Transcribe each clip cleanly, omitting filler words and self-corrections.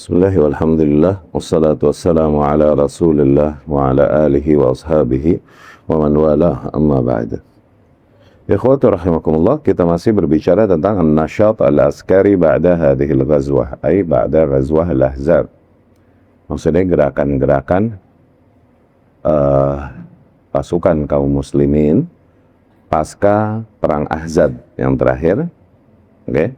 Bismillah walhamdulillah wassalatu wassalamu ala rasulillah wa ala alihi wa ashabihi wa man walah amma ba'da. Ikhwati rahimakumullah, kita masih berbicara tentang an-nashat al-askari ba'da hadhihi al-ghazwah, ay ba'da ghazwah al-ahzab. Maksudnya gerakan-gerakan pasukan kaum muslimin pasca perang Ahzab yang terakhir. Oke.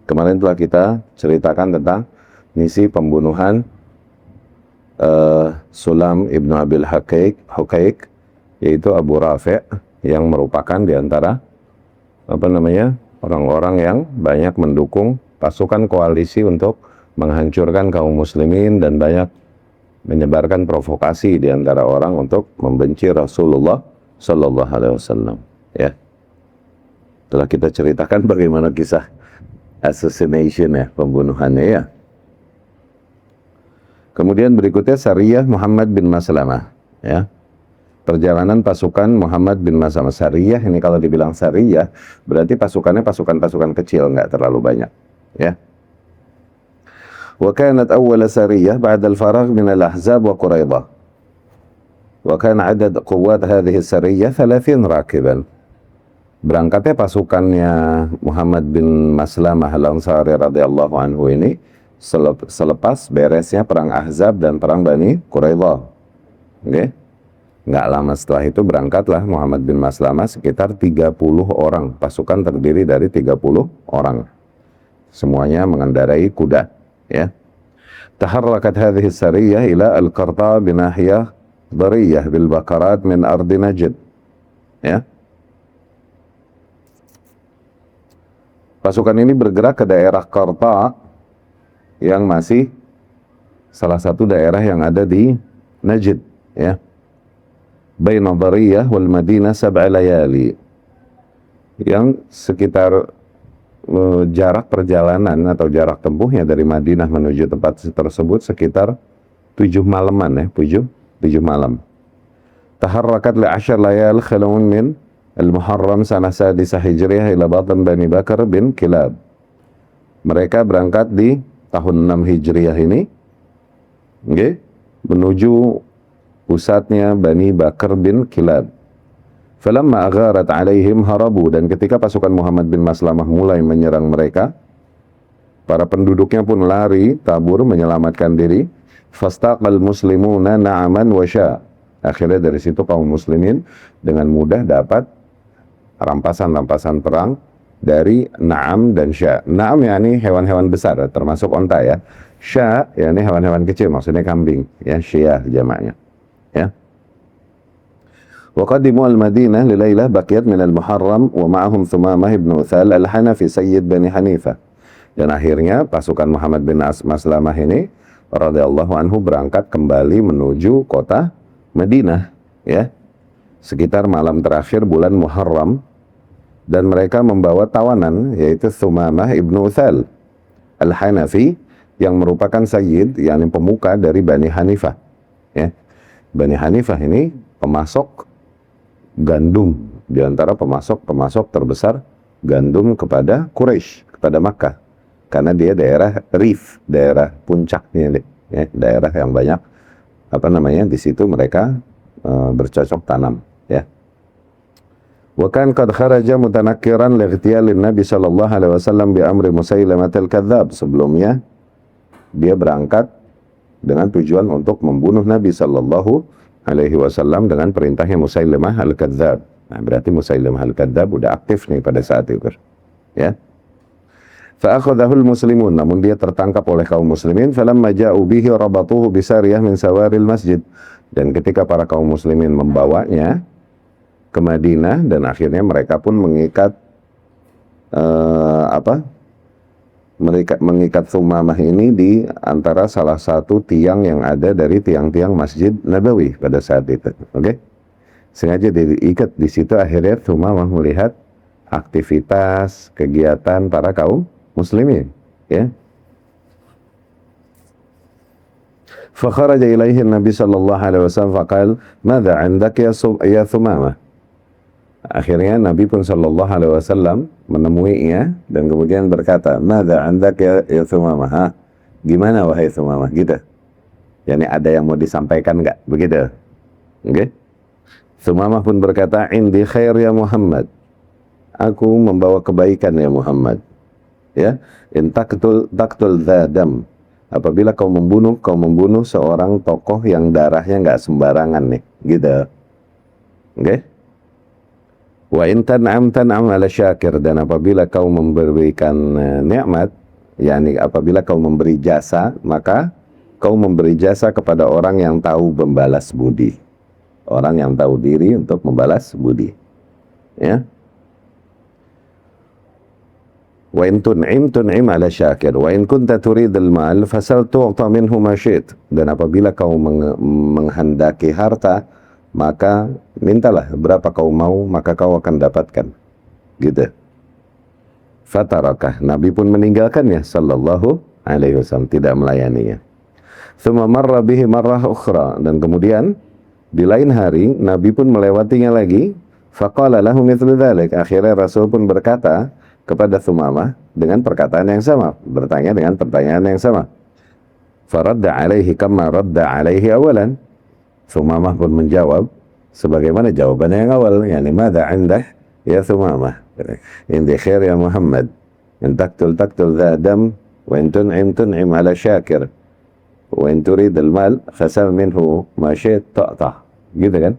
Kemarin telah kita ceritakan tentang misi pembunuhan Sulam ibnu Abil Huqaiq, yaitu Abu Rafi' yang merupakan diantara orang-orang yang banyak mendukung pasukan koalisi untuk menghancurkan kaum muslimin dan banyak menyebarkan provokasi di antara orang untuk membenci Rasulullah Sallallahu Alaihi Wasallam. Ya, telah kita ceritakan bagaimana kisah assassination ya, pembunuhannya ya. Kemudian berikutnya Sariyah Muhammad bin Maslamah ya. Perjalanan pasukan Muhammad bin Maslamah. Sariyah ini kalau dibilang Sariyah berarti pasukannya pasukan-pasukan kecil, nggak terlalu banyak ya. Wa kanat awwal sariyah ba'da al-faragh min al-ahzab wa Quraidah. Wa kana 'adad quwwat hadhihi sariyah 30 rakiban. Berangkatnya pasukannya Muhammad bin Maslamah al-Ansari radhiyallahu anhu ini selepas beresnya perang Ahzab dan perang Bani Quraidah. Oke. Nggak lama setelah itu berangkatlah Muhammad bin Maslamah sekitar 30 orang. Pasukan terdiri dari 30 orang. Semuanya mengendarai kuda, ya. Taharrakat hadhihi sariyah ila al-Qarta binahiyah Dariyah bil Baqarat min ardi Najd. Ya. Pasukan ini bergerak ke daerah Qarta yang masih salah satu daerah yang ada di Najd, ya. Baina Dariyah wal Madinah sab'a layali. Yang sekitar jarak perjalanan atau jarak tempuhnya dari Madinah menuju tempat tersebut sekitar 7 malaman ya, 7 malam. Taharrakat li 10 layal khalawun min Al-Muharram sanah sadisah Hijriyah ila batan Bani Bakar bin Kilab. Mereka berangkat di tahun 6 Hijriyah ini, okay, menuju pusatnya Bani Bakar bin Kilab. Falamma agharat alaihim harabu, dan ketika pasukan Muhammad bin Maslamah mulai menyerang mereka, para penduduknya pun lari tabur menyelamatkan diri. Fastaqal muslimuna na'aman wa sya'. Akhirnya dari situ kaum muslimin dengan mudah dapat rampasan-rampasan perang dari Na'am dan Sya'. Na'am yakni hewan-hewan besar termasuk onta ya. Sya' yakni hewan-hewan kecil, maksudnya kambing ya, Syiah jamaknya ya. Wa qadimu al-Madinah li lailah baqiyat min al-Muharram wa ma'ahum Thumamah ibn Uthal al-Hanafi Sayyid Bani Hanifah. Dan akhirnya pasukan Muhammad bin Maslamah ini radhiyallahu anhu berangkat kembali menuju kota Madinah ya, sekitar malam terakhir bulan Muharram, dan mereka membawa tawanan yaitu Thumamah ibnu Uthal al-Hanafi yang merupakan sayyid, yakni pemuka dari Bani Hanifah ya. Bani Hanifah ini pemasok gandum, di antara pemasok terbesar gandum kepada Quraisy, kepada Makkah, karena dia daerah Rif, daerah puncaknya ya, daerah yang banyak di situ mereka bercocok tanam ya. Wa kan qad kharaja mutanakkiran li ightiyalin Nabi sallallahu alaihi wasallam bi amri Musailamah al-Kadzdzab. Sebelumnya dia berangkat dengan tujuan untuk membunuh Nabi sallallahu alaihi wasallam dengan perintahnya Musailamah al-Kadzdzab. Nah, berarti Musailamah al-Kadzdzab udah aktif nih pada saat itu ya. Fa'akhadhahul muslimun, namun dia tertangkap oleh kaum muslimin. Falamma ja'u bihi rabatuhu bisariyah min sawaril masjid. Dan ketika para kaum muslimin membawanya ke Madinah, dan akhirnya mereka pun mengikat mengikat Thumamah ini di antara salah satu tiang yang ada dari tiang-tiang Masjid Nabawi pada saat itu. Oke? Sengaja diikat di situ. Akhirnya Thumamah melihat aktivitas kegiatan para kaum muslimin ya. Fa kharaja ilaihi Nabi sallallahu alaihi wasallam faqal madza 'indak ya Thumamah. Akhirnya Nabi pun Shallallahu Alaihi Wasallam menemuinya dan kemudian berkata, "Mada andak ya Thumamah? Ha? Gimana wahai Thumamah?" Gitu. Yani ada yang mau disampaikan nggak? Begitu. Oke? Okay? Thumamah pun berkata, "Indi khair ya Muhammad." Aku membawa kebaikan ya Muhammad. Ya, in taktul dzadam. Apabila kau membunuh seorang tokoh yang darahnya nggak sembarangan nih, gitu. Oke? Okay? Wa in tan'am ala syakir, dan apabila kau memberikan nikmat, yakni apabila kau memberi jasa, maka kau memberi jasa kepada orang yang tahu membalas budi. Orang yang tahu diri untuk membalas budi. Ya. Wa in tun'im ala syakir, wa in kunta turid al-mal fasal tu'ta minhu ma syi'ta. Dan apabila kau menghendaki harta, maka mintalah berapa kau mau, maka kau akan dapatkan. Gitu. Fatarakah, Nabi pun meninggalkannya sallallahu alaihi wasallam, tidak melayaninya. Tsumma marra bihi marrah ukhra, dan kemudian di lain hari Nabi pun melewatinya lagi. Faqala lahu mithlu dzalik, akhirnya Rasul pun berkata kepada Tsumamah dengan perkataan yang sama, bertanya dengan pertanyaan yang sama. Faradda alaihi kama radda alaihi awalan. Tsumamah pun menjawab sebagaimana jawabannya yang awal, yani madza indah ya Tsumamah, indi khair ya Muhammad, in taktul dzadam, wa in tun'im ala syakir, wa in turid al-mal khasal minhu ma syi'ta ta'ta. Gitu kan?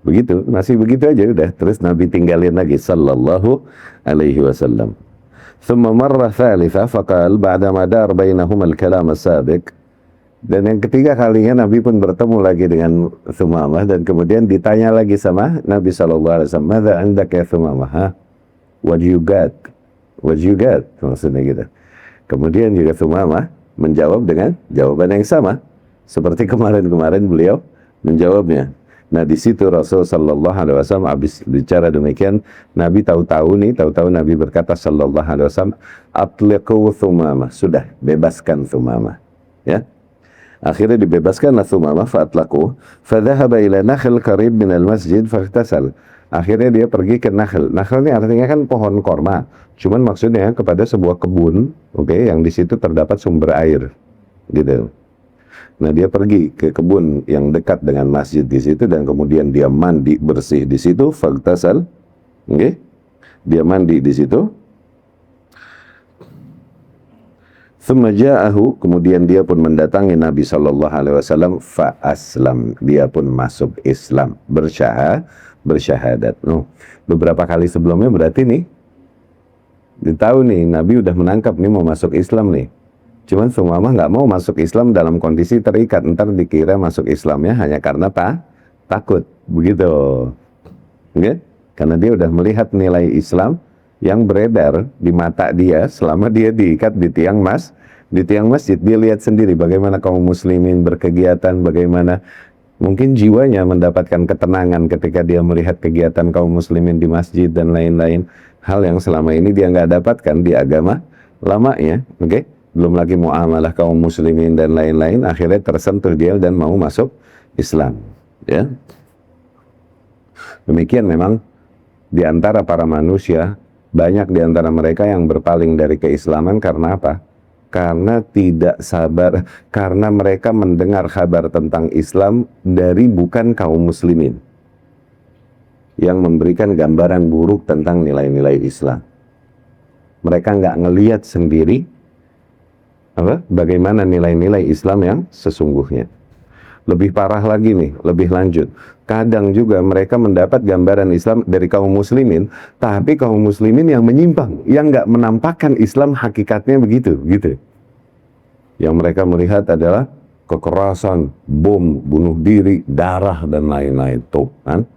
Begitu, masih begitu aja udah. Terus Nabi tinggalin lagi sallallahu alaihi wasallam. Thumma marra thalitha faqal ba'da ma dar bainahuma al-kalam as-sabiq. Dan yang ketiga kalinya Nabi pun bertemu lagi dengan Tsumamah, dan kemudian ditanya lagi sama Nabi sallallahu alaihi wasallam, "Madza indaka ya Tsumamah? Ha? What you got? What you got?" Maksudnya gitu. Kemudian juga Tsumamah menjawab dengan jawaban yang sama seperti kemarin-kemarin beliau menjawabnya. Nah, di situ Rasul sallallahu alaihi wasallam habis bicara demikian, Nabi tahu-tahu Nabi berkata sallallahu alaihi wasallam, "Atliqu Tsumamah." Sudah, bebaskan Tsumamah. Ya. Akhirnya dibebaskanlah Tsumamah, fa'atlaqu, fadhahaba ila nakhl qarib min al-masjid faghtasal. Akhirnya dia pergi ke nakhl. Nakhl ini artinya kan pohon korma. Cuman maksudnya kepada sebuah kebun, oke, yang di situ terdapat sumber air. Gitu. Nah, dia pergi ke kebun yang dekat dengan masjid di situ, dan kemudian dia mandi bersih di situ, faghtasal. Oke. Dia mandi di situ. Thumma ja'ahu, kemudian dia pun mendatangi Nabi sallallahu alaihi wasallam, fa aslam, dia pun masuk Islam, bersyahadat. Beberapa kali sebelumnya berarti nih ditahu nih Nabi udah menangkap nih mau masuk Islam nih. Cuman Tsumamah nggak mau masuk Islam dalam kondisi terikat, ntar dikira masuk Islamnya hanya karena takut, begitu. Okay? Karena dia udah melihat nilai Islam yang beredar di mata dia selama dia diikat di tiang masjid. Dia lihat sendiri bagaimana kaum muslimin berkegiatan, bagaimana mungkin jiwanya mendapatkan ketenangan ketika dia melihat kegiatan kaum muslimin di masjid dan lain-lain, hal yang selama ini dia nggak dapatkan di agama lamanya. Oke? Belum lagi muamalah kaum muslimin dan lain-lain, akhirnya tersentuh dia dan mau masuk Islam. Ya, demikian memang di antara para manusia, banyak di antara mereka yang berpaling dari keislaman karena apa? Karena tidak sabar, karena mereka mendengar kabar tentang Islam dari bukan kaum muslimin yang memberikan gambaran buruk tentang nilai-nilai Islam. Mereka nggak ngelihat sendiri bagaimana nilai-nilai Islam yang sesungguhnya. Lebih parah lagi nih, lebih lanjut. Kadang juga mereka mendapat gambaran Islam dari kaum muslimin, tapi kaum muslimin yang menyimpang, yang nggak menampakkan Islam hakikatnya begitu, gitu. Yang mereka melihat adalah kekerasan, bom, bunuh diri, darah dan lain-lain, tuh kan?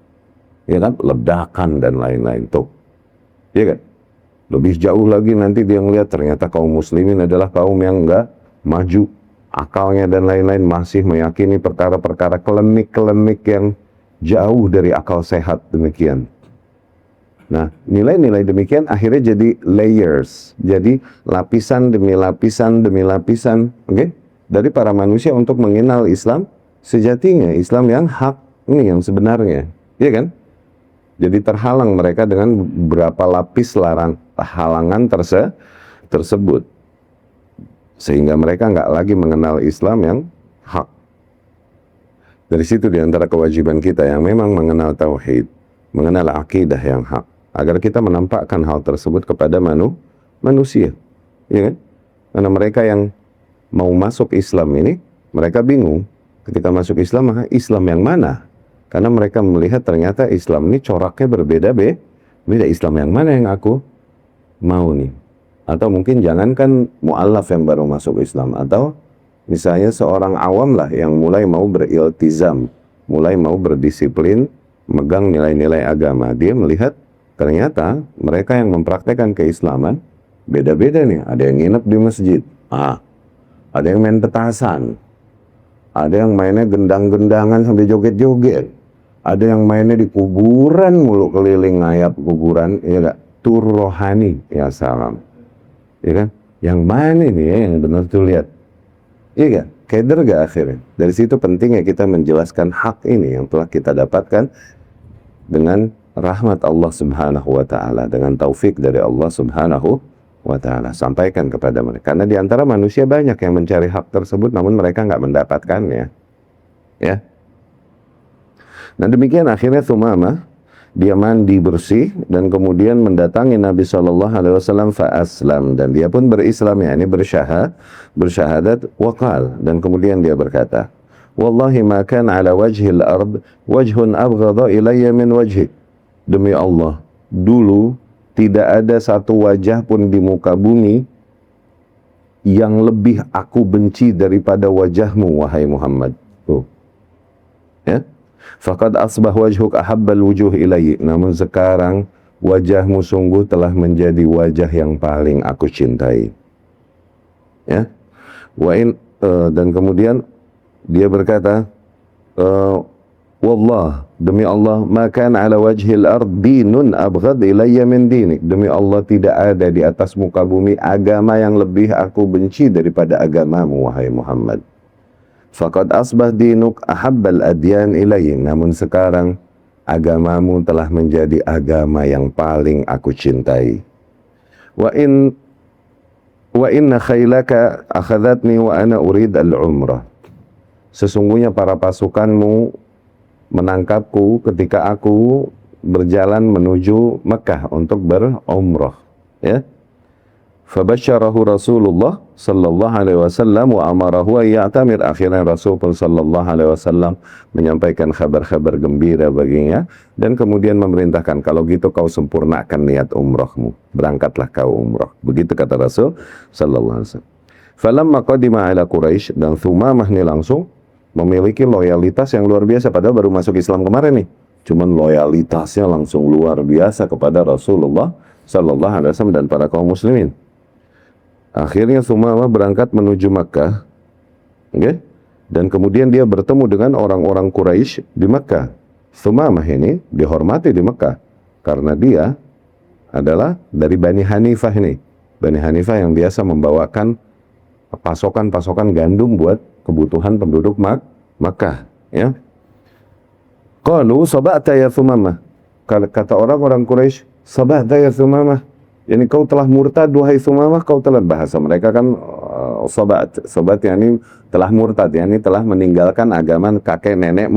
Ya kan, ledakan dan lain-lain, tuh. Ya kan? Lebih jauh lagi nanti dia ngelihat ternyata kaum muslimin adalah kaum yang nggak maju akalnya dan lain-lain, masih meyakini perkara-perkara klinik-klinik yang jauh dari akal sehat demikian. Nah, nilai-nilai demikian akhirnya jadi layers, jadi lapisan demi lapisan demi lapisan, oke? Dari para manusia untuk mengenal Islam sejatinya, Islam yang hak, ini yang sebenarnya, iya kan? Jadi terhalang mereka dengan beberapa lapis halangan tersebut. Sehingga mereka nggak lagi mengenal Islam yang hak. Dari situ diantara kewajiban kita yang memang mengenal tauhid, mengenal akidah yang hak, agar kita menampakkan hal tersebut kepada manusia, ya kan? Karena mereka yang mau masuk Islam ini, mereka bingung ketika masuk Islam, maka Islam yang mana? Karena mereka melihat ternyata Islam ini coraknya beda. Islam yang mana yang aku mau nih? Atau mungkin jangankan mu'allaf yang baru masuk Islam, atau misalnya seorang awam lah yang mulai mau beriltizam, mulai mau berdisiplin, megang nilai-nilai agama. Dia melihat ternyata mereka yang mempraktekkan keislaman beda-beda nih. Ada yang nginep di masjid, ada yang main petasan, ada yang mainnya gendang-gendangan sampai joget-joget, ada yang mainnya di kuburan mulu, keliling ngayap kuburan, ya gak? Tur rohani, ya salam. Ya kan? Yang mana ini ya yang benar tuh lihat. Iya kan? Keder gak akhirnya? Dari situ pentingnya kita menjelaskan hak ini yang telah kita dapatkan dengan rahmat Allah Subhanahu wa taala, dengan taufik dari Allah Subhanahu wa taala. Sampaikan kepada mereka. Karena di antara manusia banyak yang mencari hak tersebut namun mereka nggak mendapatkannya. Ya. Nah, demikian akhirnya Thumamah dia mandi bersih dan kemudian mendatangi Nabi SAW fa-aslam, dan dia pun berislam, ya ini bersyahadat waqal, dan kemudian dia berkata, wallahi ma kana ala wajhil ard wajhun abghadha ilayya min wajhik. Demi Allah, dulu tidak ada satu wajah pun di muka bumi yang lebih aku benci daripada wajahmu, wahai Muhammad. Tuh. Ya. Faqad asbah wajhuk ahabbal wujuh ilayya. Namun sekarang wajahmu sungguh telah menjadi wajah yang paling aku cintai. Ya. Dan kemudian dia berkata, wallah, demi Allah, ma kana ala wajhil ard dinun abghad ilayya min dinik. Demi Allah, tidak ada di atas muka bumi agama yang lebih aku benci daripada agamamu, wahai Muhammad. Faqad asbah dinuk ahabbal adyan ilayya. Namun sekarang agamamu telah menjadi agama yang paling aku cintai. Wa inna khaylaka akhadhatni wa ana urid al-umrah. Sesungguhnya para pasukanmu menangkapku ketika aku berjalan menuju Mekah untuk berumrah, ya. Fabasyarahu Rasulullah sallallahu alaihi wasallam wa amarahu an ya'tamir. Akhirnya Rasul sallallahu alaihi wasallam menyampaikan kabar-kabar gembira baginya dan kemudian memerintahkan, kalau gitu kau sempurnakan niat umrahmu, berangkatlah kau umrah. Begitu kata Rasul sallallahu alaihi wasallam. Falamma qadima ala Quraisy, dan Thumamah ini langsung memiliki loyalitas yang luar biasa, padahal baru masuk Islam kemarin nih. Cuman loyalitasnya langsung luar biasa kepada Rasulullah sallallahu alaihi wasallam dan para kaum muslimin. Akhirnya Thumamah berangkat menuju Makkah, okay? Dan kemudian dia bertemu dengan orang-orang Quraisy di Makkah. Thumamah ini dihormati di Makkah karena dia adalah dari Bani Hanifah ini. Bani Hanifah yang biasa membawakan pasokan-pasokan gandum buat kebutuhan penduduk Makkah, ya. Qalu saba'ta ya Thumamah. Kata orang-orang Quraisy, saba'ta ya Thumamah. Yani kau telah murtad wahai Thumamah, kau telah, bahasa mereka kan sobat yakni telah murtad, yakni telah meninggalkan agama kakek nenek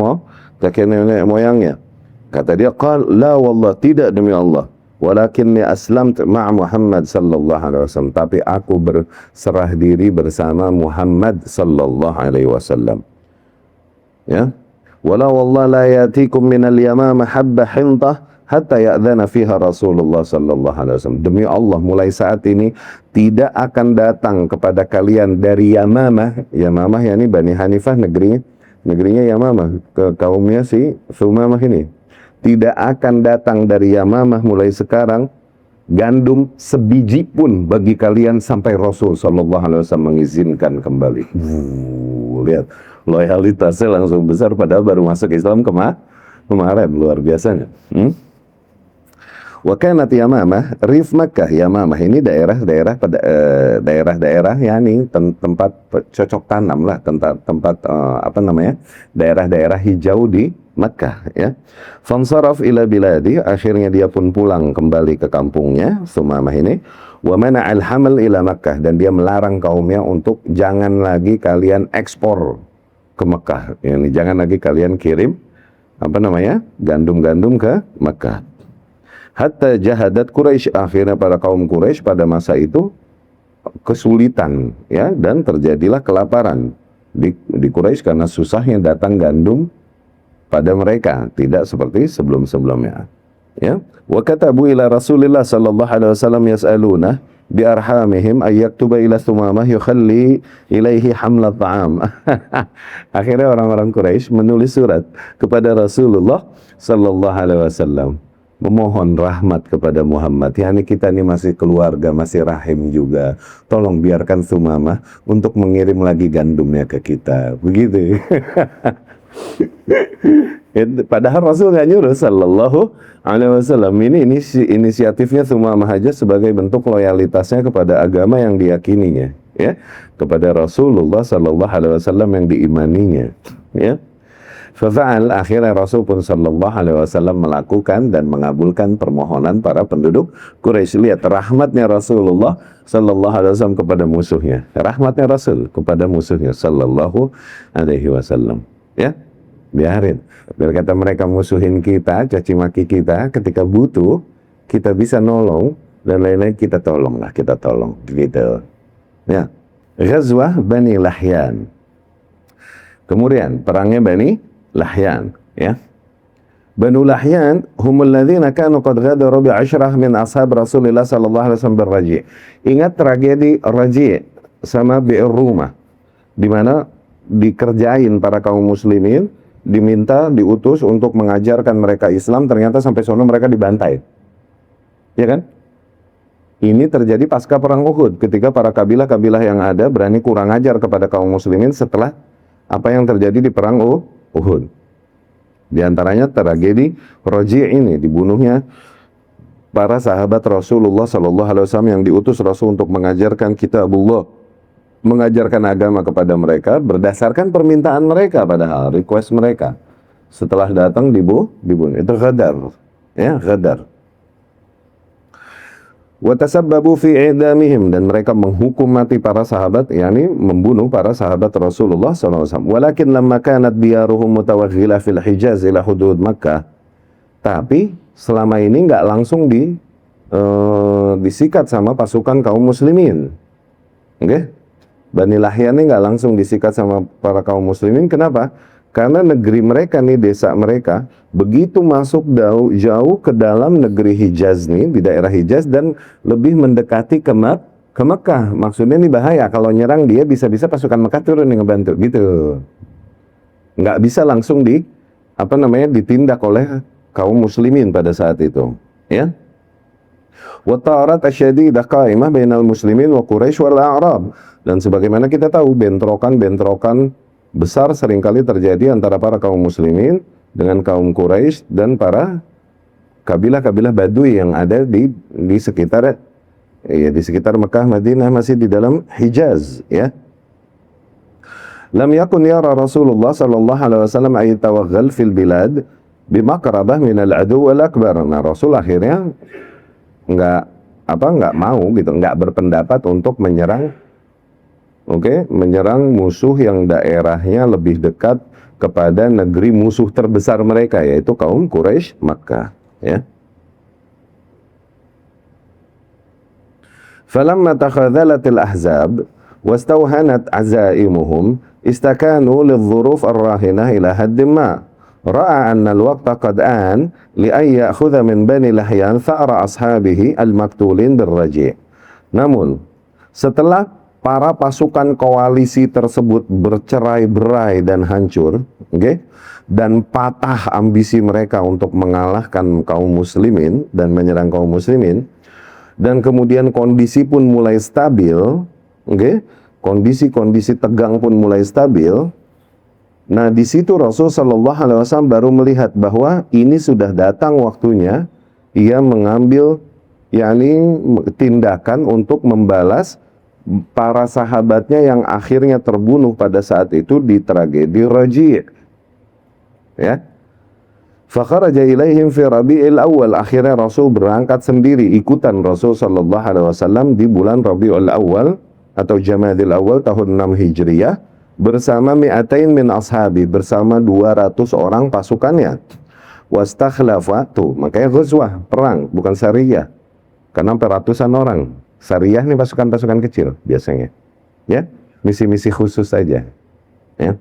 moyangnya. Kata dia, qal la wallah, tidak demi Allah, walakinni aslamtu ma'a Muhammad sallallahu alaihi wasallam, tapi aku berserah diri bersama Muhammad sallallahu alaihi wasallam. Ya. Wala wallah la yatikum minal yamama habba hintah hatta ya'dzana fiha Rasulullah sallallahu alaihi wasallam. Demi Allah, mulai saat ini tidak akan datang kepada kalian dari Yamamah. Yamamah yakni Bani Hanifah, negerinya Yamamah, ke kaumnya si Thumamah ini. Tidak akan datang dari Yamamah mulai sekarang gandum sebiji pun bagi kalian sampai Rasul sallallahu alaihi wasallam mengizinkan kembali. Lihat loyalitasnya langsung besar, padahal baru masuk Islam kemarin, luar biasanya. Wa kanat Yamamah rif Makkah. Yamamah ini daerah-daerah yakni tempat cocok tanam lah, tempat daerah-daerah hijau di Makkah, ya. Fansaraf ila biladi, akhirnya dia pun pulang kembali ke kampungnya, Sumamah ini. Wa mana'al hamal ila Makkah, dan dia melarang kaumnya untuk jangan lagi kalian ekspor ke Makkah. Yani jangan lagi kalian kirim gandum-gandum ke Makkah. Hatta jahadat Quraisy, akhirnya para kaum Quraisy pada masa itu kesulitan, ya, dan terjadilah kelaparan di Quraisy karena susahnya datang gandum pada mereka, tidak seperti sebelum-sebelumnya, ya. Wa katabu ila Rasulillah sallallahu alaihi wasallam yas'aluna bi arhamihim ay yaktuba ila Sumamah yukhalli ilaihi hamlat ta'am. Akhirnya orang-orang Quraisy menulis surat kepada Rasulullah sallallahu alaihi wasallam memohon rahmat kepada Muhammad. Yani kita ini masih keluarga, masih rahim juga. Tolong biarkan Sumamah untuk mengirim lagi gandumnya ke kita. Begitu. Padahal Rasul nggak nyuruh sallallahu alaihi wasallam. Ini inisiatifnya Sumamah aja sebagai bentuk loyalitasnya kepada agama yang diyakininya, ya, kepada Rasulullah sallallahu alaihi wasallam yang diimaninya, ya. Fa'al, akhirnya Rasul pun sallallahu alaihi wasallam melakukan dan mengabulkan permohonan para penduduk Quraisy. Lihat rahmatnya Rasulullah sallallahu alaihi wasallam kepada musuhnya. Rahmatnya Rasul kepada musuhnya sallallahu alaihi wasallam, ya. Biarin, biar kata mereka musuhin kita, caci maki kita, ketika butuh kita bisa nolong dan lain-lain, kita tolong, gitu, ya. Ghazwah Bani Lahyan, kemudian perangnya Bani Lahyan, ya. Banu Lahyan humul ladzina kanu qad ghadaru bi 'ashrah min ashab Rasulillah sallallahu alaihi wasallam bir-Raji'. Ingat tragedi Raji' sama Bi'r Rumah, di mana dikerjain para kaum muslimin, diutus untuk mengajarkan mereka Islam, ternyata sampai sono mereka dibantai, ya kan? Ini terjadi pasca perang Uhud, ketika para kabilah-kabilah yang ada berani kurang ajar kepada kaum muslimin setelah apa yang terjadi di perang Uhud. Di antaranya tragedi Raji' ini, dibunuhnya para sahabat Rasulullah sallallahu alaihi wasallam yang diutus Rasul untuk mengajarkan kitabullah, mengajarkan agama kepada mereka berdasarkan permintaan mereka, padahal request mereka. Setelah datang dibunuh. Itu ghadar, ya, ghadar. Wa tasabbabu fi i'damihim, dan mereka menghukum mati para sahabat, yakni membunuh para sahabat Rasulullah SAW. Walakin lamma kanat diyaruhum mutawaghila fil Hijaz ila hudud Makkah, tapi selama ini nggak langsung disikat sama pasukan kaum muslimin, oke? Okay? Bani Lahyan ini nggak langsung disikat sama para kaum muslimin. Kenapa? Karena negeri mereka nih, desa mereka, begitu masuk jauh ke dalam negeri Hijaz nih, di daerah Hijaz, dan lebih mendekati ke Mekah. Maksudnya ini bahaya, kalau nyerang dia bisa-bisa pasukan Mekah turun yang ngebantu, gitu. Nggak bisa langsung ditindak oleh kaum muslimin pada saat itu, ya. Watarat asyadidah qaimah bainal muslimin wa Quraisy wal A'rab, dan sebagaimana kita tahu bentrokan besar seringkali terjadi antara para kaum muslimin dengan kaum Quraisy dan para kabilah-kabilah Badui yang ada di sekitar Mekah, Madinah, masih di dalam Hijaz, ya. Lam yakun yara Rasulullah sallallahu alaihi wasallam ay tawaggal fil bilad bimaqrabah min al-adu wal akbar. Nah, Rasul akhirnya nggak mau gitu, nggak berpendapat untuk menyerang musuh yang daerahnya lebih dekat kepada negeri musuh terbesar mereka, yaitu kaum Quraisy Makkah, ya. Falamma takhadhalatil ahzab wastawhanat azaimuhum istakanu lidh-dhuruf ar-rahinah ila haddin ma ra'a anna al-waqta qad an li an ya'khudha min Bani Lahyan tha'ra ashabihi al-maktulin bir-Raji'. Namun setelah para pasukan koalisi tersebut bercerai-berai dan hancur, dan patah ambisi mereka untuk mengalahkan kaum muslimin dan menyerang kaum muslimin, dan kemudian kondisi pun mulai stabil, kondisi tegang pun mulai stabil. Nah, di situ Rasul sallallahu alaihi wasallam baru melihat bahwa ini sudah datang waktunya ia mengambil tindakan untuk membalas para sahabatnya yang akhirnya terbunuh pada saat itu di tragedi Raji', ya. Fakharaja ilaihim fi Rabi'il Awal. Akhirnya Rasul berangkat sendiri, ikutan Rasul sallallahu alaihi wasallam di bulan Rabi'ul Awal atau Jamadil Awal tahun 6 Hijriah bersama mi'atain min ashabi, bersama 200 orang pasukannya. Wastakhlafa, tuh makanya ghazwah, perang, bukan sariyah. Karena ratusan orang. Sariyah ini pasukan-pasukan kecil biasanya. Ya, misi-misi khusus saja. Ya.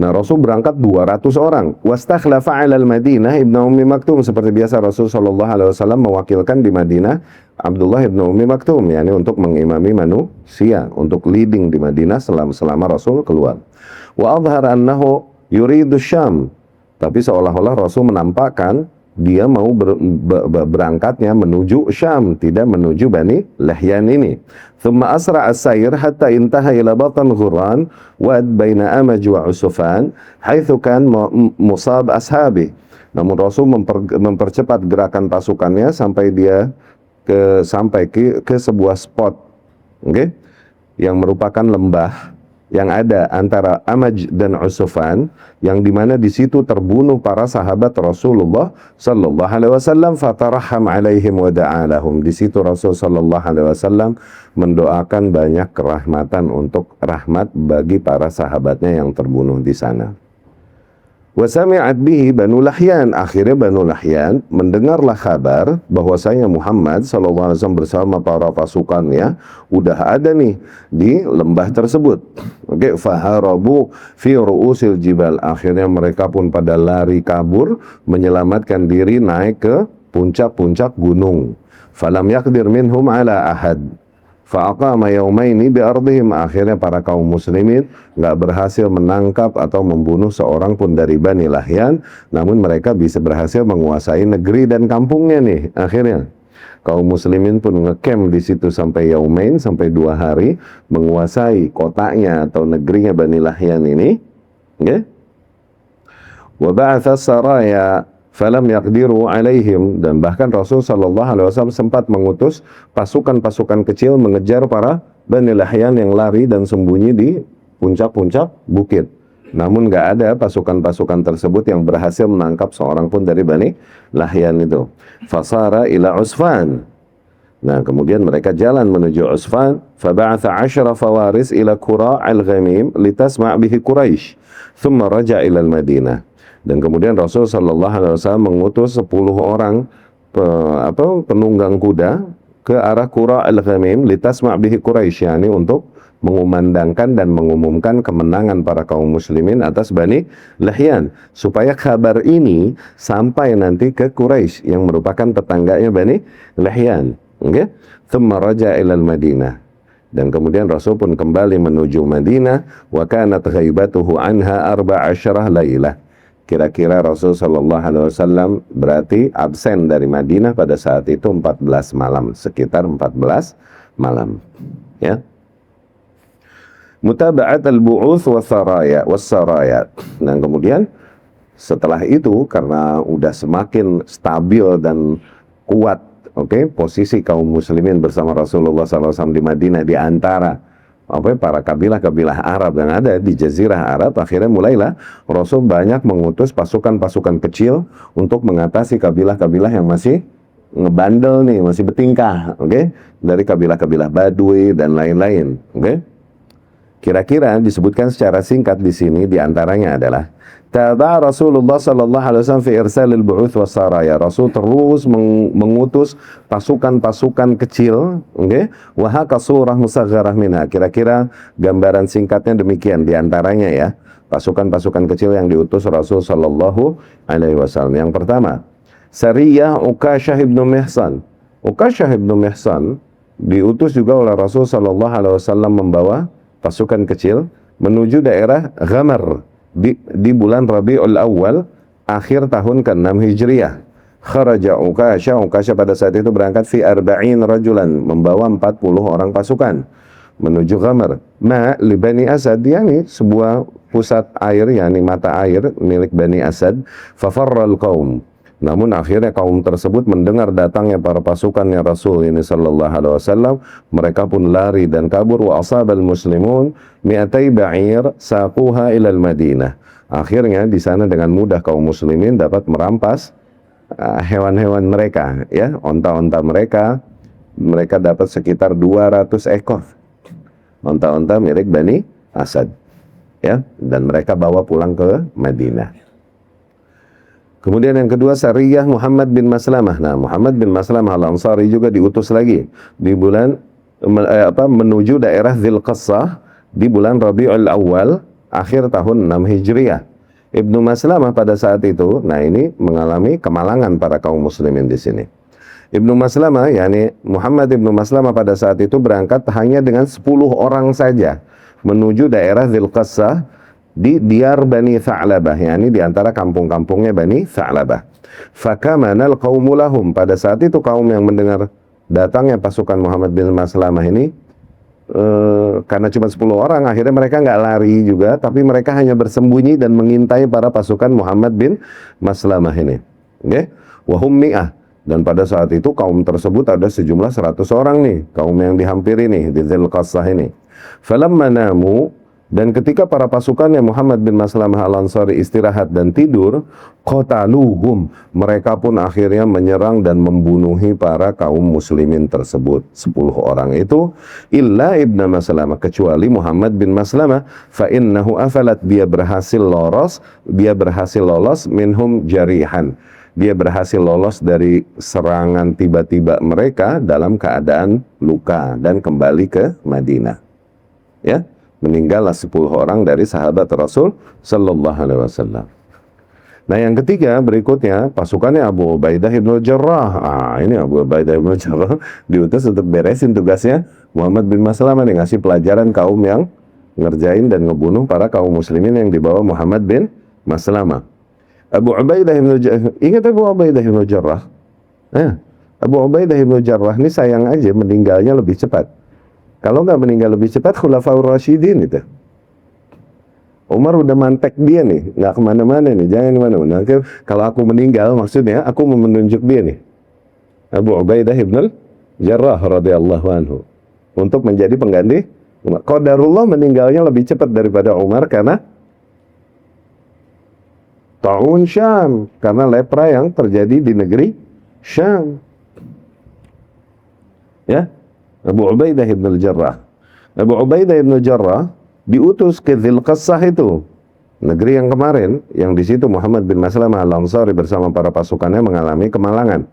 Nah, Rasul berangkat 200 orang. Wastakhlafa 'alal Madinah Ibnu Ummi Maktum, seperti biasa Rasul sallallahu alaihi wasallam mewakilkan di Madinah Abdullah Ibnu Ummi Maktum, yakni untuk mengimami manusia, untuk leading di Madinah selama Rasul keluar. Wa adhhara annahu yuridu Syam. Tapi seolah-olah Rasul menampakkan dia mau berangkatnya menuju Syam, tidak menuju Bani Lahyan ini. Thumma asra as-sayr hatta intaha ila batan Ghuran wad baina Amaj wa Usufan haitsu kan musab ashabi. Namun Rasul mempercepat gerakan pasukannya sampai dia ke sebuah spot, okay, yang merupakan lembah yang ada antara Amaj dan Usufan, yang dimana di situ terbunuh para sahabat Rasulullah sallallahu alaihi wasallam. Fataraham alaihim wa da'alahum. Di situ Rasul sallallahu alaihi wasallam mendoakan banyak kerahmatan untuk rahmat bagi para sahabatnya yang terbunuh di sana. Wa sami'at bihi Banu Lahyan. Akhirnya Banu Lahyan mendengarlah kabar bahwasanya Muhammad sallallahu alaihi wasallam bersama para pasukannya udah ada nih di lembah tersebut. Oke, faharabu fi ru'usil jibal. Akhirnya mereka pun pada lari kabur, menyelamatkan diri naik ke puncak-puncak gunung. Falam yaqdir minhum ala ahad. Fa'aqama yaumaini bi'ardihim. Akhirnya para kaum muslimin nggak berhasil menangkap atau membunuh seorang pun dari Bani Lahyan, namun mereka bisa berhasil menguasai negeri dan kampungnya nih. Akhirnya kaum muslimin pun ngecamp di situ sampai yaumain, sampai 2 hari, menguasai kotanya atau negerinya Bani Lahyan ini. Okay? Wa ba'atha saraya falam yaqdiru alaihim. Dan bahkan Rasul sallallahu alaihi wasallam sempat mengutus pasukan-pasukan kecil mengejar para Bani Lahyan yang lari dan sembunyi di puncak-puncak bukit. Namun nggak ada pasukan-pasukan tersebut yang berhasil menangkap seorang pun dari Bani Lahyan itu. Fasara ila Usfan. Nah, kemudian mereka jalan menuju Usfan. Faba'atha 10 fawaris ila Qura' al-Ghamim litasma' bihi Quraisy. Thumma raja' ila al-Madinah. Dan kemudian Rasul sallallahu alaihi wasallam mengutus 10 orang penunggang kuda ke arah Qura' al-Ghamim litasma' bihi Quraisy, yakni untuk mengumandangkan dan mengumumkan kemenangan para kaum muslimin atas Bani Lahyan, supaya kabar ini sampai nanti ke Quraisy yang merupakan tetangganya Bani Lahyan. Okay? Thumma raja' ila al-Madinah. Dan kemudian Rasul pun kembali menuju Madinah. Wa kanat ghaibatuhu anha 14 lailah. Kira-kira Rasul sallallahu alaihi wasallam berarti absen dari Madinah pada saat itu 14 malam, sekitar 14 malam. Ya. Mutaba'at al-bu'uts was-saraya. Dan kemudian setelah itu, karena udah semakin stabil dan kuat, posisi kaum muslimin bersama Rasulullah SAW di Madinah di antara para kabilah-kabilah Arab yang ada di Jazirah Arab, akhirnya mulailah Rasul banyak mengutus pasukan-pasukan kecil untuk mengatasi kabilah-kabilah yang masih ngebandel nih, masih bertingkah, dari kabilah-kabilah Badui dan lain-lain, Kira-kira disebutkan secara singkat di sini, diantaranya adalah Taba Rasulullah sallallahu alaihi wasallam fi irsalil bu'uts was-saraya. Rasul terus mengutus pasukan-pasukan kecil, wa haka surah musaghharah minha. Kira-kira gambaran singkatnya demikian, diantaranya ya, pasukan-pasukan kecil yang diutus Rasul sallallahu alaihi wasallam. Yang pertama, Sariyah Uqashah ibnu Mihsan. Uqashah ibnu Mihsan diutus juga oleh Rasul sallallahu alaihi wasallam membawa pasukan kecil menuju daerah Ghamar di bulan Rabi'ul Awal akhir tahun ke-6 Hijriah. Kharaja Uqashah pada saat itu berangkat fi 40 rajulan, membawa 40 orang pasukan menuju Ghamar. Li Bani Asad, yakni sebuah pusat air, yakni mata air milik Bani Asad. Fafarral qaum. Namun akhirnya kaum tersebut mendengar datangnya para pasukannya Rasul ini sallallahu alaihi wasallam, mereka pun lari dan kabur. Wa asabal muslimun mi'atai ba'ir saquha ila al-Madinah. Akhirnya di sana dengan mudah kaum muslimin dapat merampas hewan-hewan mereka, ya, onta-onta mereka. Mereka dapat sekitar 200 ekor onta-onta milik Bani Asad, ya, dan mereka bawa pulang ke Madinah. Kemudian yang kedua, Sariyah Muhammad bin Maslamah. Nah, Muhammad bin Maslamah Al-Ansari juga diutus lagi di bulan menuju daerah Dzulqassah di bulan Rabiul Awal akhir tahun 6 Hijriah. Ibnu Maslamah pada saat itu, nah ini mengalami kemalangan para kaum muslimin di sini. Ibnu Maslamah, yakni Muhammad Ibnu Maslamah pada saat itu berangkat hanya dengan 10 orang saja menuju daerah Dzulqassah di Diyar Bani Tha'labah, yakni di antara kampung-kampungnya Bani Tha'labah. Fakamanal qaumu lahum, pada saat itu kaum yang mendengar datangnya pasukan Muhammad bin Maslamah ini, karena cuma 10 orang, akhirnya mereka nggak lari juga, tapi mereka hanya bersembunyi dan mengintai para pasukan Muhammad bin Maslamah ini. Okay? Wahum mi'ah. Dan pada saat itu kaum tersebut ada sejumlah 100 orang nih, kaum yang dihampiri nih di Dzulqassah ini. Falamma namu, dan ketika para pasukannya Muhammad bin Maslamah Al-Ansari istirahat dan tidur, qataluhum, mereka pun akhirnya menyerang dan membunuhi para kaum muslimin tersebut. 10 orang itu, illa Ibnu Maslamah, kecuali Muhammad bin Maslamah, fa innahu afalat, dia berhasil lolos minhum jarihan. Dia berhasil lolos dari serangan tiba-tiba mereka dalam keadaan luka dan kembali ke Madinah. Ya, meninggallah 10 orang dari sahabat Rasul sallallahu alaihi wasallam. Nah, yang ketiga berikutnya pasukannya Abu Ubaidah ibn Jarrah. Ini Abu Ubaidah ibn Jarrah diutus untuk beresin tugasnya Muhammad bin Maslamah, ngasih pelajaran kaum yang ngerjain dan ngebunuh para kaum muslimin yang dibawa Muhammad bin Maslamah. Abu Ubaidah ibn Jarrah, ingat Abu Ubaidah ibn Jarrah? Abu Ubaidah ibn Jarrah ini sayang aja meninggalnya lebih cepat. Kalau nggak meninggal lebih cepat, Khulafaur Rasyidin itu. Umar udah mantek dia nih, nggak kemana-mana nih, jangan kemana-mana. Kalau aku meninggal, maksudnya aku mau menunjuk dia nih, Abu Ubaidah ibn Jarrah radhiyallahu anhu, untuk menjadi pengganti Umar. Qadarullah meninggalnya lebih cepat daripada Umar karena Ta'un Syam, karena lepra yang terjadi di negeri Syam. Ya, Abu Ubaidah ibn Jarrah. Abu Ubaidah ibn Jarrah diutus ke Dzulqassah itu, negeri yang kemarin, yang di situ Muhammad bin Maslamah Al-Ansari bersama para pasukannya mengalami kemalangan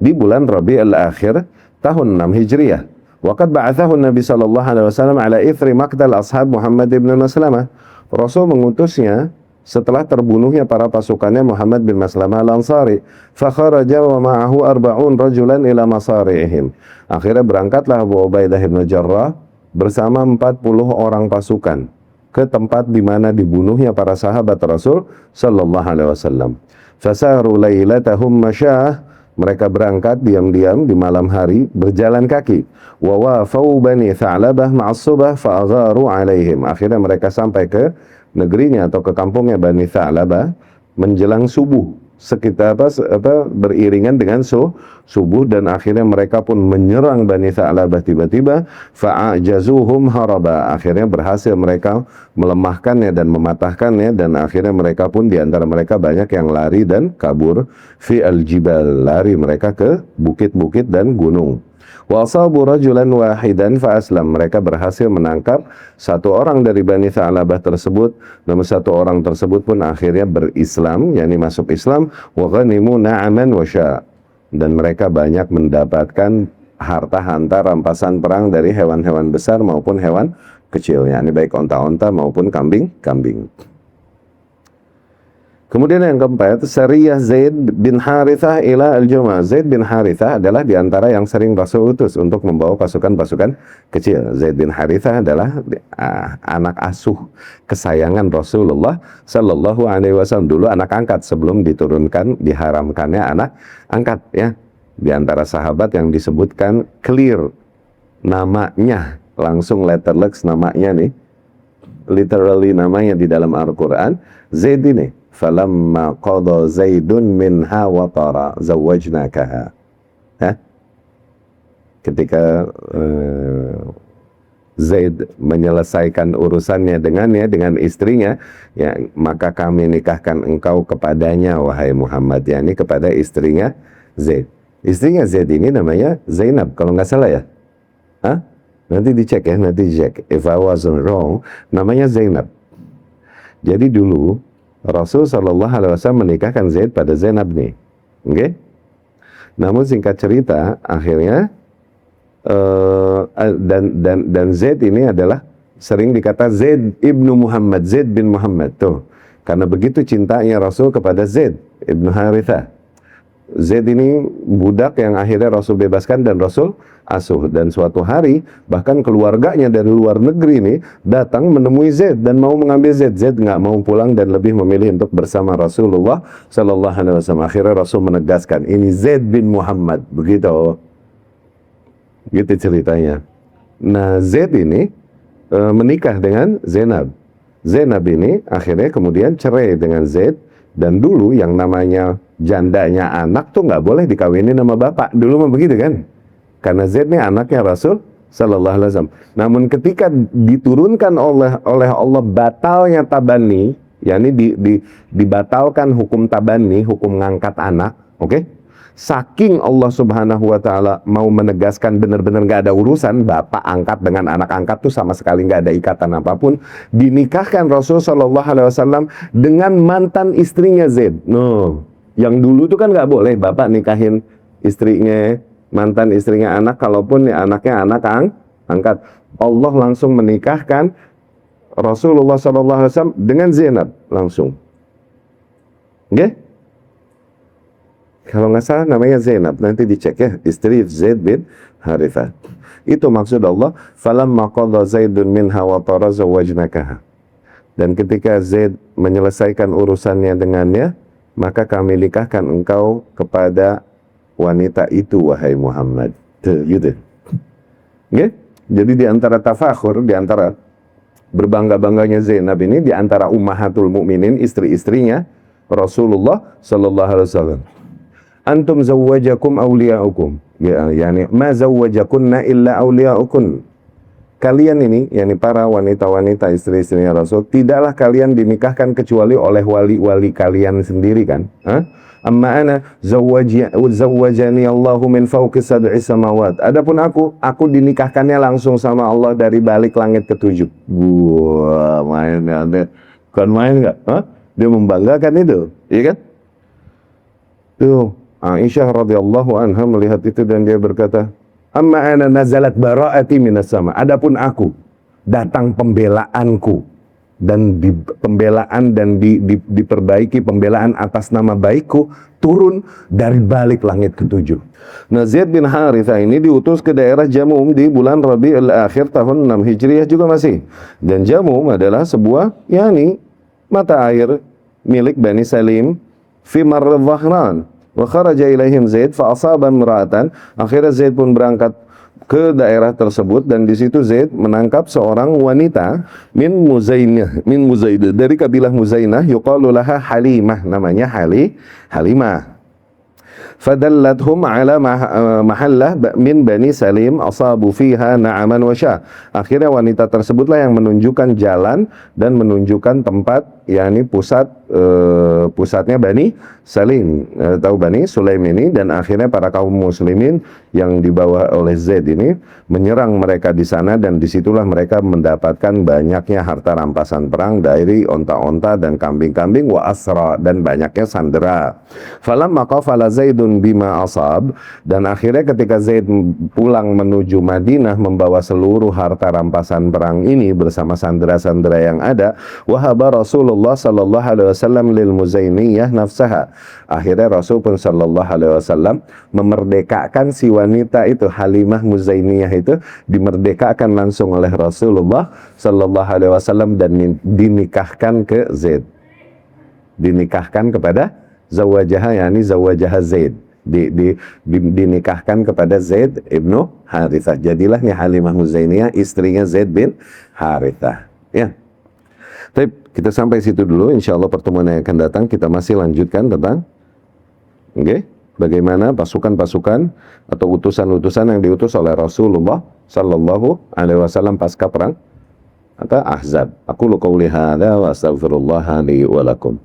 di bulan Rabiul Akhir tahun 6 Hijriah. Waqad ba'athahu Nabi sallallahu alaihi wasallam ala ithri maqtal ashab Muhammad bin Maslamah. Rasul mengutusnya setelah terbunuhnya para pasukannya Muhammad bin Maslamah Al-Ansari. Fakharaja wa ma'ahu arba'un rajulan ila masari'ihim. Akhirnya berangkatlah Abu Ubaidah bin Jarrah bersama 40 orang pasukan ke tempat di mana dibunuhnya para sahabat Rasul sallallahu alaihi wasallam. Fasaru lailatahum masyah, mereka berangkat diam-diam di malam hari berjalan kaki. Wa wafau Bani Tha'labah ma'as subah fa'agharu alaihim. Akhirnya mereka sampai ke negerinya atau ke kampungnya Bani Tha'labah menjelang subuh, sekitar beriringan dengan subuh, dan akhirnya mereka pun menyerang Bani Tha'labah tiba-tiba. Fa'ajazuhum haraba, akhirnya berhasil mereka melemahkannya dan mematahkannya, dan akhirnya mereka pun diantara mereka banyak yang lari dan kabur. Fi al-jibal, lari mereka ke bukit-bukit dan gunung. Wasabu rajulan wahidan fa aslam, mereka berhasil menangkap satu orang dari Bani Tha'labah tersebut, namun satu orang tersebut pun akhirnya berislam, yakni masuk Islam. Wa ghanimu na'aman wa sya', dan mereka banyak mendapatkan harta rampasan perang dari hewan-hewan besar maupun hewan kecil, yakni baik onta-onta maupun kambing-kambing. Kemudian yang keempat, Sariyah Zaid bin Harithah ila al-Jum'ah. Zaid bin Harithah adalah diantara yang sering Rasul utus untuk membawa pasukan-pasukan kecil. Zaid bin Harithah adalah anak asuh kesayangan Rasulullah sallallahu alaihi wasallam. Dulu anak angkat sebelum diharamkannya anak angkat, ya. Di antara sahabat yang disebutkan clear namanya, langsung letterless namanya nih, literally namanya di dalam Al-Quran, Zaid ini. Falamma qada Zaidun minha watara zawajnakaha. Ketika Zaid menyelesaikan urusannya dengannya, dengan istrinya, ya maka kami nikahkan engkau kepadanya wahai Muhammad, yakni kepada istrinya Zaid. Istrinya Zaid ini namanya Zainab kalau nggak salah ya. Hah? Nanti dicek ya, nanti dicek. If I wasn't wrong, namanya Zainab. Jadi dulu Rasul Shallallahu Alaihi Wasallam menikahkan Zaid pada Zainab nih, oke? Okay? Namun singkat cerita, akhirnya dan Zaid ini adalah sering dikata Zaid ibnu Muhammad, Zaid bin Muhammad tuh, karena begitu cintanya Rasul kepada Zaid ibnu Harithah. Zaid ini budak yang akhirnya Rasul bebaskan dan Rasul asuh, dan suatu hari bahkan keluarganya dari luar negeri ini datang menemui Zaid dan mau mengambil Zaid. Zaid nggak mau pulang dan lebih memilih untuk bersama Rasulullah Sallallahu Alaihi Wasallam. Akhirnya Rasul menegaskan ini Zaid bin Muhammad, begitu gitu ceritanya. Nah Zaid ini menikah dengan Zainab. Zainab ini akhirnya kemudian cerai dengan Zaid, dan dulu yang namanya jandanya anak tuh nggak boleh dikawinin sama bapak. Dulu mah begitu kan? Karena Zaid ini anaknya Rasul Sallallahu Alaihi Wasallam. Namun ketika diturunkan oleh Allah batalnya tabani, yakni dibatalkan hukum tabani, hukum ngangkat anak, oke? Saking Allah Subhanahu wa Ta'ala mau menegaskan benar-benar nggak ada urusan bapak angkat dengan anak angkat tuh sama sekali nggak ada ikatan apapun, dinikahkan Rasul Sallallahu Alaihi Wasallam dengan mantan istrinya Zaid. No, yang dulu tuh kan nggak boleh bapak nikahin istrinya, mantan istrinya anak, kalaupun ya anaknya anak angkat. Allah langsung menikahkan Rasulullah Sallallahu Alaihi Wasallam dengan Zainab langsung. Oke? Okay? Kalau nggak salah namanya Zainab, nanti dicek ya, istri Zaid bin Harithah. Itu maksud Allah, falamma qadha Zaidun minha wa tara zawwajnakaha. Dan ketika Zaid menyelesaikan urusannya dengannya, maka kami nikahkan engkau kepada wanita itu wahai Muhammad. Tuh, gitu. Okay? Jadi di antara tafakhur, di antara berbangga-bangganya Zainab ini, di antara ummahatul mukminin, istri-istrinya Rasulullah Sallallahu Alaihi Wasallam. Antum zawwajakum awliya'ukum, ya, yani ma zawwajakunna illa awliya'ukun. Kalian ini, yani para wanita-wanita istri-istrinya Rasul, tidaklah kalian dinikahkan kecuali oleh wali-wali kalian sendiri kan? Amma ana zawwajani Allahu min fawqi sab'i samawat. Adapun aku dinikahkannya langsung sama Allah dari balik langit ketujuh. Wah, main nggak? Kan main nggak? Dia membanggakan itu, iya kan? Tuh. Aisyah radhiyallahu anha melihat itu dan dia berkata, "Amma ana nazalat bara'ati minas sama." Adapun aku, datang pembelaanku dan pembelaan dan diperbaiki pembelaan atas nama baikku turun dari balik langit ketujuh. Nah, Zaid bin Harithah ini diutus ke daerah Jamum di bulan Rabiul Akhir tahun 6 Hijriah juga masih. Dan Jamum adalah sebuah mata air milik Bani Salim fi Marr Dhahran. Wa kharaja ilaihim Zaid fa asaba imra'atan. Akhirnya Zaid pun berangkat ke daerah tersebut dan di situ Zaid menangkap seorang wanita min Muzainah, dari kabilah Muzainah, yuqalu laha Halimah, namanya Halimah. Fadallathum ala mahallah min Bani Salim asabu fiha na'aman wa syah. Akhirnya wanita tersebutlah yang menunjukkan jalan dan menunjukkan tempat, yakni pusatnya Bani Salim, tahu Bani Sulaim ini. Dan akhirnya para kaum muslimin yang dibawa oleh Zaid ini menyerang mereka di sana, dan disitulah mereka mendapatkan banyaknya harta rampasan perang dari onta-onta dan kambing-kambing, wa asra, dan banyaknya sandera. Falamma qafala Zaidun bima asab, dan akhirnya ketika Zaid pulang menuju Madinah membawa seluruh harta rampasan perang ini bersama sandera-sandera yang ada, wahaba Rasulullah Sallallahu Alaihi Wasallam lil Muzainiyah nafsaha. Akhirnya Rasul pun Sallallahu Alaihi Wasallam memerdekakan si wanita itu, Halimah Muzainiyah itu dimerdekakan langsung oleh Rasulullah Sallallahu Alaihi Wasallam dan dinikahkan ke Zaid, dinikahkan kepada zawajaha, yani zawajaha Zaid, dinikahkan kepada Zaid ibnu Harithah. Jadilah Halimah Muzainiyah istrinya Zaid bin Harithah. Ya. Tapi kita sampai situ dulu. Insya Allah pertemuan yang akan datang kita masih lanjutkan tentang bagaimana pasukan-pasukan atau utusan-utusan yang diutus oleh Rasulullah sallallahu alaihi wasallam pasca perang Ahzab. Aku qouli hadza wa astaghfirullah li wa lakum.